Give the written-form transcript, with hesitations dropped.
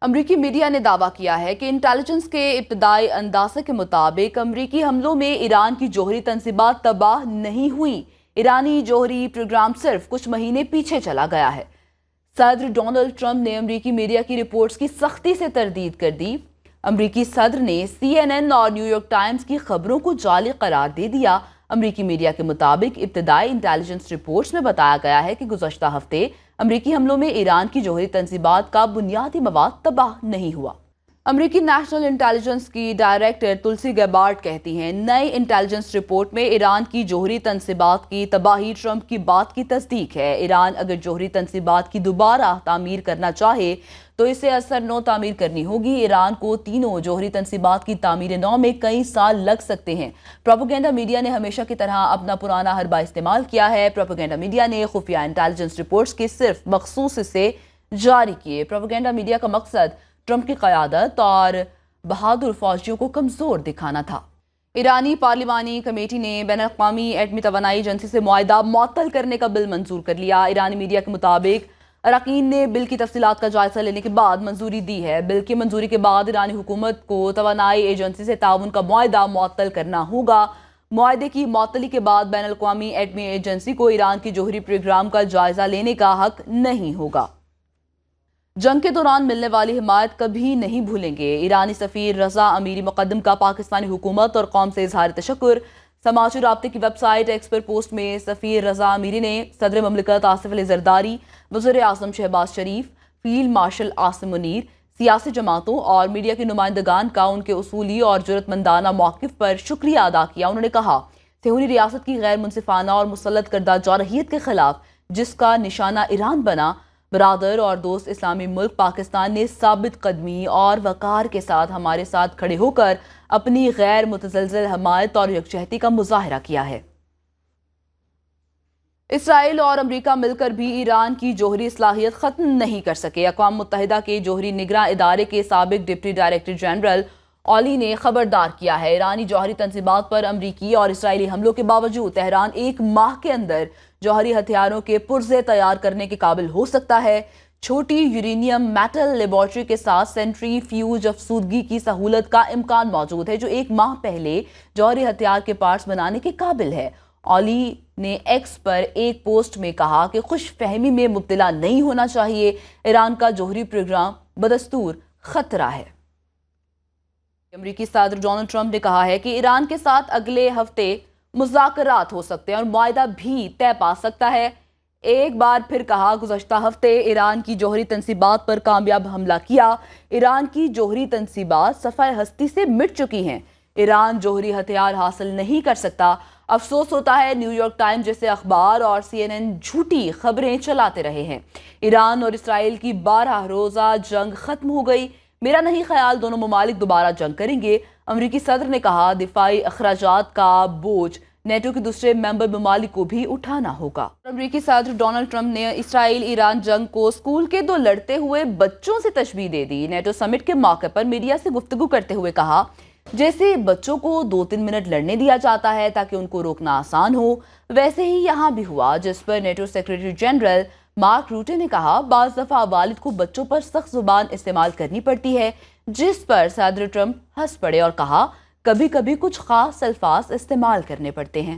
امریکی میڈیا نے دعویٰ کیا ہے کہ انٹیلیجنس کے ابتدائی اندازے کے مطابق امریکی حملوں میں ایران کی جوہری تنصیبات تباہ نہیں ہوئیں۔ ایرانی جوہری پروگرام صرف کچھ مہینے پیچھے چلا گیا ہے۔ صدر ڈونلڈ ٹرمپ نے امریکی میڈیا کی رپورٹس کی سختی سے تردید کر دی۔ امریکی صدر نے CNN اور نیو یارک ٹائمز کی خبروں کو جعلی قرار دے دیا۔ امریکی میڈیا کے مطابق ابتدائی انٹیلیجنس رپورٹس میں بتایا گیا ہے کہ گزشتہ ہفتے امریکی حملوں میں ایران کی جوہری تنصیبات کا بنیادی مواد تباہ نہیں ہوا۔ امریکی نیشنل انٹیلیجنس کی ڈائریکٹر تلسی گیبارڈ کہتی ہیں، نئی انٹیلیجنس رپورٹ میں ایران کی جوہری تنصیبات کی تباہی ٹرمپ کی بات کی تصدیق ہے۔ ایران اگر جوہری تنصیبات کی دوبارہ تعمیر کرنا چاہے تو اسے اثر نو تعمیر کرنی ہوگی۔ ایران کو تینوں جوہری تنصیبات کی تعمیر نو میں کئی سال لگ سکتے ہیں۔ پروپیگنڈا میڈیا نے ہمیشہ کی طرح اپنا پرانا حربہ استعمال کیا ہے۔ پروپیگنڈا میڈیا نے خفیہ انٹیلیجنس رپورٹس کے صرف مخصوص حصے جاری کیے۔ پروپیگنڈا میڈیا کا مقصد ٹرمپ کی قیادت اور بہادر فوجیوں کو کمزور دکھانا تھا۔ ایرانی پارلیمانی کمیٹی نے بین الاقوامی ایٹمی توانائی ایجنسی سے معاہدہ معطل کرنے کا بل منظور کر لیا۔ ایرانی میڈیا کے مطابق اراکین نے بل کی تفصیلات کا جائزہ لینے کے بعد منظوری دی ہے۔ بل کی منظوری کے بعد ایرانی حکومت کو توانائی ایجنسی سے تعاون کا معاہدہ معطل کرنا ہوگا۔ معاہدے کی معطلی کے بعد بین الاقوامی ایٹمی ایجنسی کو ایران کی جوہری پروگرام کا جائزہ لینے کا حق نہیں ہوگا۔ جنگ کے دوران ملنے والی حمایت کبھی نہیں بھولیں گے۔ ایرانی سفیر رضا امیری مقدم کا پاکستانی حکومت اور قوم سے اظہار تشکر۔ سماجی رابطے کی ویب سائٹ ایکس پر پوسٹ میں سفیر رضا امیری نے صدر مملکت آصف علی زرداری، وزیر اعظم شہباز شریف، فیلڈ مارشل عاصم منیر، سیاسی جماعتوں اور میڈیا کے نمائندگان کا ان کے اصولی اور جرأتمندانہ موقف پر شکریہ ادا کیا۔ انہوں نے کہا، صہیونی ریاست کی غیر منصفانہ اور مسلط کردہ جارحیت کے خلاف جس کا نشانہ ایران بنا، برادر اور دوست اسلامی ملک پاکستان نے ثابت قدمی اور وقار کے ساتھ ہمارے ساتھ کھڑے ہو کر اپنی غیر متزلزل حمایت اور یکجہتی کا مظاہرہ کیا ہے۔ اسرائیل اور امریکہ مل کر بھی ایران کی جوہری صلاحیت ختم نہیں کر سکے۔ اقوام متحدہ کے جوہری نگراں ادارے کے سابق ڈپٹی ڈائریکٹر جنرل اولی نے خبردار کیا ہے، ایرانی جوہری تنصیبات پر امریکی اور اسرائیلی حملوں کے باوجود تہران ایک ماہ کے اندر جوہری ہتھیاروں کے پرزے تیار کرنے کے قابل ہو سکتا ہے۔ چھوٹی یورینیم میٹل لیبارٹری کے ساتھ سینٹری فیوج افسودگی کی سہولت کا امکان موجود ہے، جو ایک ماہ پہلے جوہری ہتھیار کے پارٹس بنانے کے قابل ہے۔ اولی نے ایکس پر ایک پوسٹ میں کہا کہ خوش فہمی میں مبتلا نہیں ہونا چاہیے، ایران کا جوہری پروگرام بدستور خطرہ ہے۔ امریکی صدر ڈونلڈ ٹرمپ نے کہا ہے کہ ایران کے ساتھ اگلے ہفتے مذاکرات ہو سکتے ہیں اور معاہدہ بھی طے پا سکتا ہے۔ ایک بار پھر کہا، گزشتہ ہفتے ایران کی جوہری تنصیبات پر کامیاب حملہ کیا۔ ایران کی جوہری تنصیبات صفحہ ہستی سے مٹ چکی ہیں۔ ایران جوہری ہتھیار حاصل نہیں کر سکتا۔ افسوس ہوتا ہے نیو یارک ٹائمز جیسے اخبار اور CNN جھوٹی خبریں چلاتے رہے ہیں۔ ایران اور اسرائیل کی 12 روزہ جنگ ختم ہو گئی۔ میرا نہیں خیال دونوں ممالک دوبارہ جنگ کریں گے۔ امریکی صدر نے کہا، دفاعی اخراجات کا بوجھ نیٹو کے دوسرے ممبر ممالک کو بھی اٹھانا ہوگا۔ امریکی صدر ڈونلڈ ٹرمپ نے اسرائیل ایران جنگ کو اسکول کے دو لڑتے ہوئے بچوں سے تشبیہ دے دی۔ نیٹو سمٹ کے موقع پر میڈیا سے گفتگو کرتے ہوئے کہا، جیسے بچوں کو 2-3 منٹ لڑنے دیا جاتا ہے تاکہ ان کو روکنا آسان ہو، ویسے ہی یہاں بھی ہوا، جس پر NATO secretary general Mark Rutte نے کہا، بعض دفعہ والد کو بچوں پر سخت زبان استعمال کرنی پڑتی ہے، جس پر صدر ٹرمپ ہنس پڑے اور کہا، کبھی کبھی کچھ خاص الفاظ استعمال کرنے پڑتے ہیں۔